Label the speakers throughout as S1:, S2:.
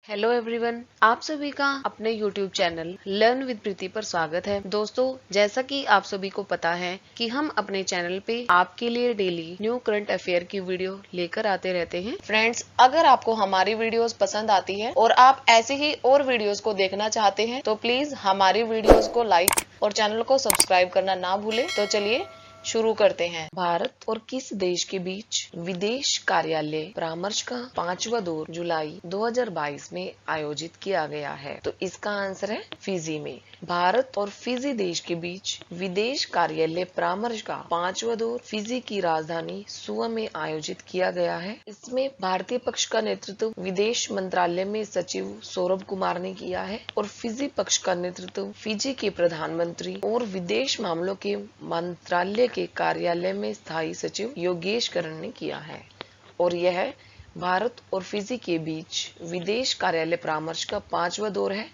S1: Hello everyone, आप सभी का अपने YouTube चैनल लर्न विद प्रीति पर स्वागत है। दोस्तों, जैसा कि आप सभी को पता है कि हम अपने चैनल पे आपके लिए डेली न्यू करंट अफेयर की वीडियो लेकर आते रहते हैं। फ्रेंड्स, अगर आपको हमारी वीडियोस पसंद आती है और आप ऐसे ही और वीडियोस को देखना चाहते हैं तो प्लीज हमारी वीडियोस को लाइक और चैनल को सब्सक्राइब करना ना भूलें। तो चलिए शुरू करते हैं। भारत और किस देश के बीच विदेश कार्यालय परामर्श का 5वां दौर जुलाई 2022 में आयोजित किया गया है? तो इसका आंसर है फिजी में। भारत और फिजी देश के बीच विदेश कार्यालय परामर्श का 5वां दौर फिजी की राजधानी सुआ में आयोजित किया गया है। इसमें भारतीय पक्ष का नेतृत्व विदेश मंत्रालय में सचिव सौरभ कुमार ने किया है और फिजी पक्ष का नेतृत्व फिजी के प्रधानमंत्री और विदेश मामलों के मंत्रालय के कार्यालय में स्थायी सचिव योगेश करण ने किया है। और यह भारत और फिजी के बीच विदेश कार्यालय परामर्श का 5वां दौर है,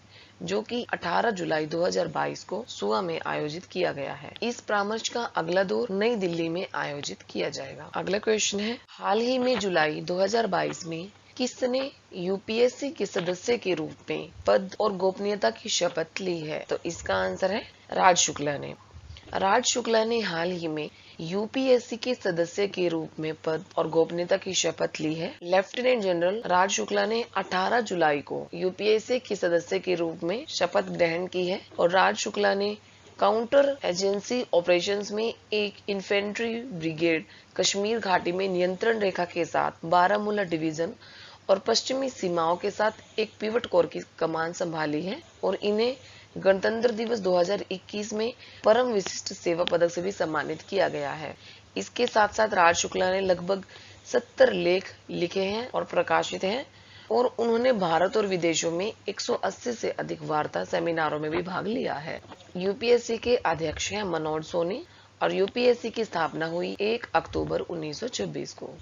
S1: जो कि 18 जुलाई 2022 को सुआ में आयोजित किया गया है। इस परामर्श का अगला दौर नई दिल्ली में आयोजित किया जाएगा। अगला क्वेश्चन है, हाल ही में जुलाई 2022 में किसने यूपीएससी के सदस्य के रूप में पद और गोपनीयता की शपथ ली है? तो इसका आंसर है राज शुक्ला ने। राज शुक्ला ने हाल ही में यूपीएससी के सदस्य के रूप में पद और गोपनीयता की शपथ ली है। लेफ्टिनेंट जनरल राज शुक्ला ने 18 जुलाई को यूपीएससी के सदस्य के रूप में शपथ ग्रहण की है और राज शुक्ला ने काउंटर एजेंसी ऑपरेशंस में एक इन्फेंट्री ब्रिगेड कश्मीर घाटी में नियंत्रण रेखा के साथ बारामूला डिवीजन और पश्चिमी सीमाओं के साथ एक पिवट कोर की कमान संभाली है और इन्हें गणतंत्र दिवस 2021 में परम विशिष्ट सेवा पदक से भी सम्मानित किया गया है। इसके साथ साथ राज शुक्ला ने लगभग 70 लेख लिखे हैं और प्रकाशित हैं और उन्होंने भारत और विदेशों में 180 से अधिक वार्ता सेमिनारों में भी भाग लिया है। यूपीएससी के अध्यक्ष हैं मनोज सोनी और यूपीएससी की स्थापना हुई 1 अक्टूबर 1926 को।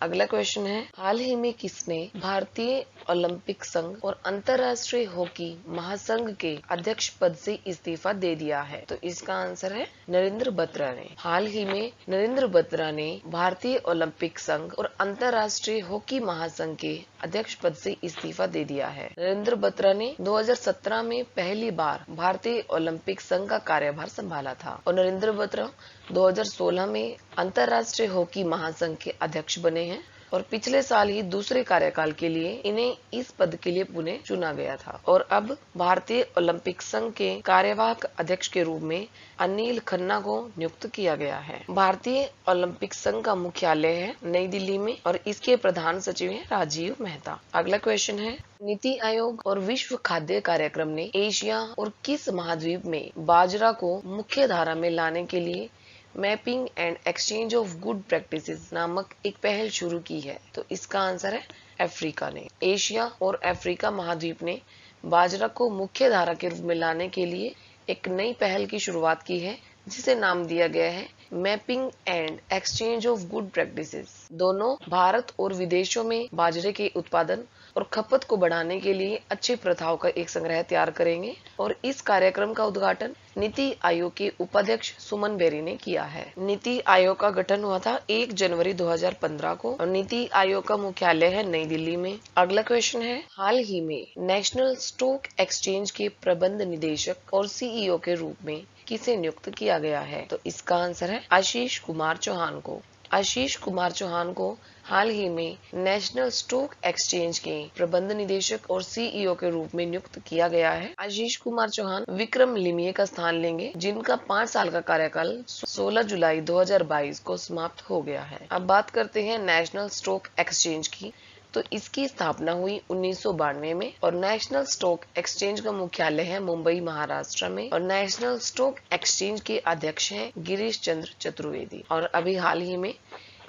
S1: अगला क्वेश्चन है, हाल ही में किसने भारतीय ओलंपिक संघ और अंतर्राष्ट्रीय हॉकी महासंघ के अध्यक्ष पद से इस्तीफा दे दिया है? तो इसका आंसर है नरेंद्र बत्रा ने। हाल ही में नरेंद्र बत्रा ने भारतीय ओलंपिक संघ और अंतर्राष्ट्रीय हॉकी महासंघ के अध्यक्ष पद से इस्तीफा दे दिया है। नरेंद्र बत्रा ने 2017 में पहली बार भारतीय ओलंपिक संघ का कार्यभार संभाला था और नरेंद्र बत्रा 2016 में अंतर्राष्ट्रीय हॉकी महासंघ के अध्यक्ष बने हैं और पिछले साल ही दूसरे कार्यकाल के लिए इन्हें इस पद के लिए पुणे चुना गया था। और अब भारतीय ओलंपिक संघ के कार्यवाहक अध्यक्ष के रूप में अनिल खन्ना को नियुक्त किया गया है। भारतीय ओलंपिक संघ का मुख्यालय है नई दिल्ली में और इसके प्रधान सचिव हैं राजीव मेहता। अगला क्वेश्चन है, नीति आयोग और विश्व खाद्य कार्यक्रम ने एशिया और किस महाद्वीप में बाजरा को मुख्य धारा में लाने के लिए mapping and exchange of good practices नामक एक पहल शुरू की है? तो इसका आंसर है अफ्रीका ने। एशिया और अफ्रीका महाद्वीप ने बाजरा को मुख्य धारा के रूप में लाने के लिए एक नई पहल की शुरुआत की है, जिसे नाम दिया गया है mapping and exchange of good practices. दोनों भारत और विदेशों में बाजरे के उत्पादन और खपत को बढ़ाने के लिए अच्छी प्रथाओं का एक संग्रह तैयार करेंगे और इस कार्यक्रम का उद्घाटन नीति आयोग के उपाध्यक्ष सुमन बेरी ने किया है। नीति आयोग का गठन हुआ था 1 जनवरी 2015 को और नीति आयोग का मुख्यालय है नई दिल्ली में। अगला क्वेश्चन है, हाल ही में नेशनल स्टॉक एक्सचेंज के प्रबंध निदेशक और सीईओ के रूप में किसे नियुक्त किया गया है? तो इसका आंसर है आशीष कुमार चौहान को। आशीष कुमार चौहान को हाल ही में नेशनल स्टॉक एक्सचेंज के प्रबंध निदेशक और सीईओ के रूप में नियुक्त किया गया है। आशीष कुमार चौहान विक्रम लिमिये का स्थान लेंगे, जिनका 5 साल का कार्यकाल 16 जुलाई 2022 को समाप्त हो गया है। अब बात करते हैं नेशनल स्टॉक एक्सचेंज की। तो इसकी स्थापना हुई 1992 में और नेशनल स्टॉक एक्सचेंज का मुख्यालय है मुंबई महाराष्ट्र में और नेशनल स्टॉक एक्सचेंज के अध्यक्ष हैं गिरीश चंद्र चतुर्वेदी। और अभी हाल ही में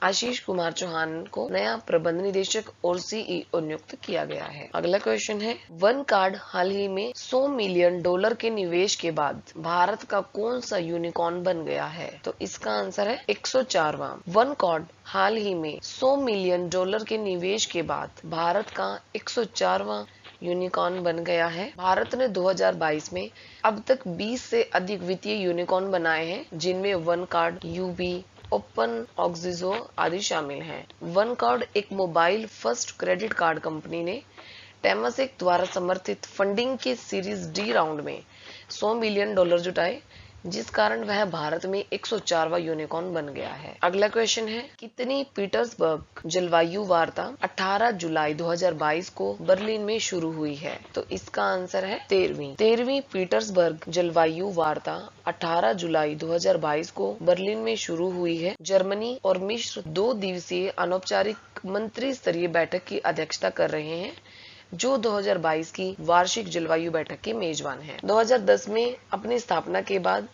S1: आशीष कुमार चौहान को नया प्रबंध निदेशक और सीईओ नियुक्त किया गया है। अगला क्वेश्चन है, वन कार्ड हाल ही में $100 मिलियन के निवेश के बाद भारत का कौन सा यूनिकॉर्न बन गया है? तो इसका आंसर है 104वां। वन कार्ड हाल ही में $100 मिलियन के निवेश के बाद भारत का 104वां यूनिकॉर्न बन गया है। भारत ने 2022 में अब तक 20 से अधिक वित्तीय यूनिकॉर्न बनाए हैं, जिनमें वन कार्ड, यूबी, ओपन ऑक्सीजो आदि शामिल हैं। वन कार्ड एक mobile first credit card company ने टेमासेक द्वारा समर्थित फंडिंग के सीरीज डी राउंड में $100 मिलियन जुटाए, जिस कारण वह भारत में 104वां यूनिकॉर्न बन गया है। अगला क्वेश्चन है, कितनी पीटर्सबर्ग जलवायु वार्ता 18 जुलाई 2022 को बर्लिन में शुरू हुई है? तो इसका आंसर है 13वीं पीटर्सबर्ग जलवायु वार्ता 18 जुलाई 2022 को बर्लिन में शुरू हुई है। जर्मनी और मिस्र 2 दिवसीय अनौपचारिक मंत्री स्तरीय बैठक की अध्यक्षता कर रहे हैं, जो 2022 की वार्षिक जलवायु बैठक के मेजबान हैं। 2010 में अपनी स्थापना के बाद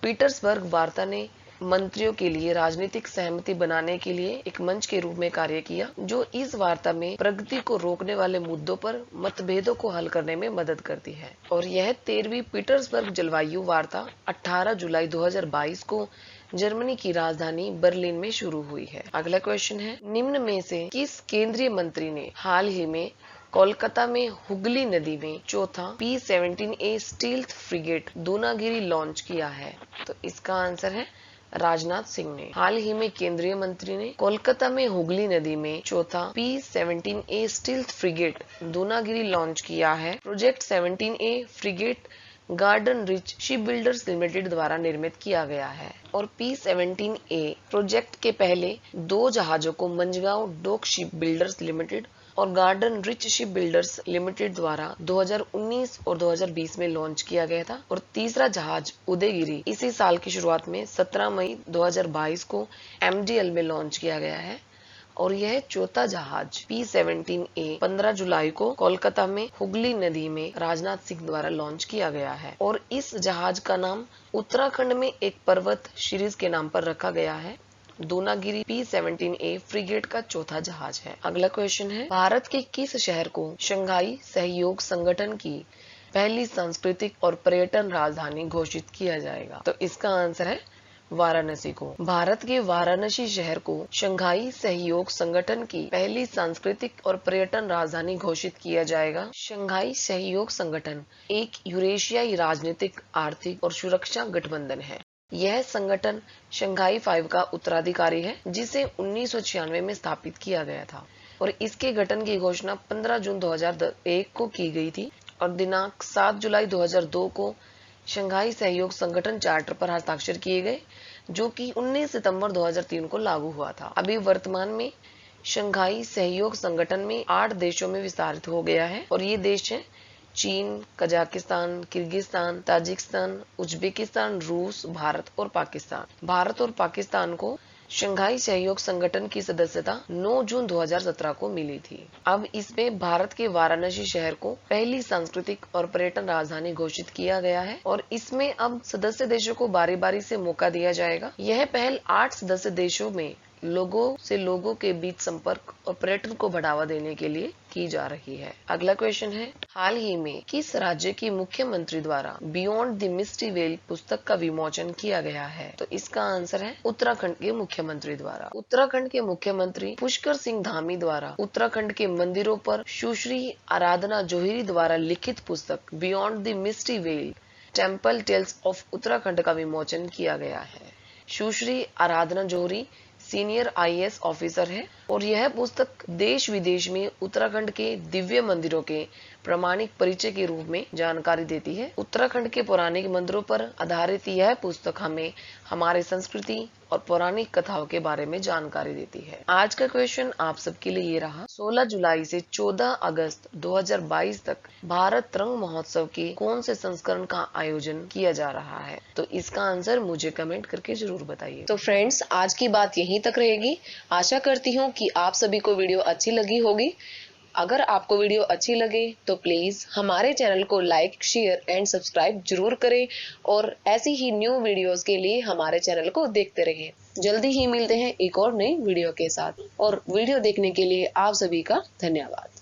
S1: पीटर्सबर्ग वार्ता ने मंत्रियों के लिए राजनीतिक सहमति बनाने के लिए एक मंच के रूप में कार्य किया, जो इस वार्ता में प्रगति को रोकने वाले मुद्दों पर मतभेदों को हल करने में मदद करती है। और यह 13वीं पीटर्सबर्ग जलवायु वार्ता 18 जुलाई 2022 को जर्मनी की राजधानी बर्लिन में शुरू हुई है। अगला क्वेश्चन है, निम्न में से किस केंद्रीय मंत्री ने हाल ही में कोलकाता में हुगली नदी में चौथा P-17A stealth frigate Dunagiri launch किया है? तो इसका आंसर है राजनाथ सिंह ने। हाल ही में केंद्रीय मंत्री ने कोलकाता में हुगली नदी में चौथा P-17A stealth frigate Dunagiri launch किया है। Project 17A frigate garden Reach Shipbuilders Limited द्वारा निर्मित किया गया है और P-17A प्रोजेक्ट के पहले 2 जहाजों को Mazagon Dock Shipbuilders Limited और Garden Reach Shipbuilders Limited द्वारा 2019 और 2020 में लॉन्च किया गया था और तीसरा जहाज उदयगिरी इसी साल की शुरुआत में 17 मई 2022 को MDL में लॉन्च किया गया है और यह चौथा जहाज P-17A 15 जुलाई को कोलकाता में हुगली नदी में राजनाथ सिंह द्वारा लॉन्च किया गया है और इस जहाज का नाम उत्तराखंड में एक पर्वत सीरीज के नाम पर रखा गया है। दूनागिरी P-17A फ्रिगेट का चौथा जहाज है। अगला क्वेश्चन है, भारत के किस शहर को शंघाई सहयोग संगठन की पहली सांस्कृतिक और पर्यटन राजधानी घोषित किया जाएगा? तो इसका आंसर है वाराणसी को। भारत के वाराणसी शहर को शंघाई सहयोग संगठन की पहली सांस्कृतिक और पर्यटन राजधानी घोषित किया जाएगा। शंघाई सहयोग संगठन एक यूरेशियाई राजनीतिक, आर्थिक और सुरक्षा गठबंधन है। यह संगठन शंघाई 5 का उत्तराधिकारी है, जिसे 1996 में स्थापित किया गया था और इसके गठन की घोषणा 15 जून 2001 को की गई थी और दिनांक 7 जुलाई 2002 को शंघाई सहयोग संगठन चार्टर पर हस्ताक्षर किए गए, जो कि 19 सितंबर 2003 को लागू हुआ था। अभी वर्तमान में शंघाई सहयोग संगठन में 8 देशों में विस्तारित हो गया है और ये देश हैं चीन, कजाकिस्तान, किर्गिस्तान, ताजिकिस्तान, उज्बेकिस्तान, रूस, भारत और पाकिस्तान। भारत और पाकिस्तान को शंघाई सहयोग संगठन की सदस्यता 9 जून 2017 को मिली थी। अब इसमें भारत के वाराणसी शहर को पहली सांस्कृतिक और पर्यटन राजधानी घोषित किया गया है और इसमें अब सदस्य देशों को बारी बारी से मौका दिया जाएगा। यह पहल 8 सदस्य देशों में लोगों से लोगों के बीच संपर्क और पर्यटन को बढ़ावा देने के लिए की जा रही है। अगला क्वेश्चन है, हाल ही में किस राज्य की मुख्यमंत्री द्वारा बियॉन्ड द मिस्टी वेल पुस्तक का विमोचन किया गया है? तो इसका आंसर है उत्तराखंड के मुख्यमंत्री द्वारा। उत्तराखंड के मुख्यमंत्री पुष्कर सिंह धामी द्वारा उत्तराखंड के मंदिरों पर सुश्री आराधना जोहरी द्वारा लिखित पुस्तक beyond the misty veil temple tales of Uttarakhand का विमोचन किया गया है। Sushri Aradhana Johri senior IAS officer है और यह पुस्तक देश विदेश में उत्तराखंड के दिव्य मंदिरों के प्रामाणिक परिचय के रूप में जानकारी देती है। उत्तराखंड के पौराणिक मंदिरों पर आधारित यह पुस्तक हमें हमारे संस्कृति और पौराणिक कथाओं के बारे में जानकारी देती है। आज का क्वेश्चन आप सबके लिए ये रहा, 16 जुलाई से 14 अगस्त 2022 तक भारत रंग महोत्सव के कौन से संस्करण का आयोजन किया जा रहा है? तो इसका आंसर मुझे कमेंट करके जरूर बताइए। तो फ्रेंड्स, आज की बात यहीं तक रहेगी। आशा करती हूँ कि आप सभी को वीडियो अच्छी लगी होगी। अगर आपको वीडियो अच्छी लगे तो प्लीज हमारे चैनल को लाइक, शेयर एंड सब्सक्राइब जरूर करें और ऐसी ही न्यू वीडियोस के लिए हमारे चैनल को देखते रहें। जल्दी ही मिलते हैं एक और नई वीडियो के साथ और वीडियो देखने के लिए आप सभी का धन्यवाद।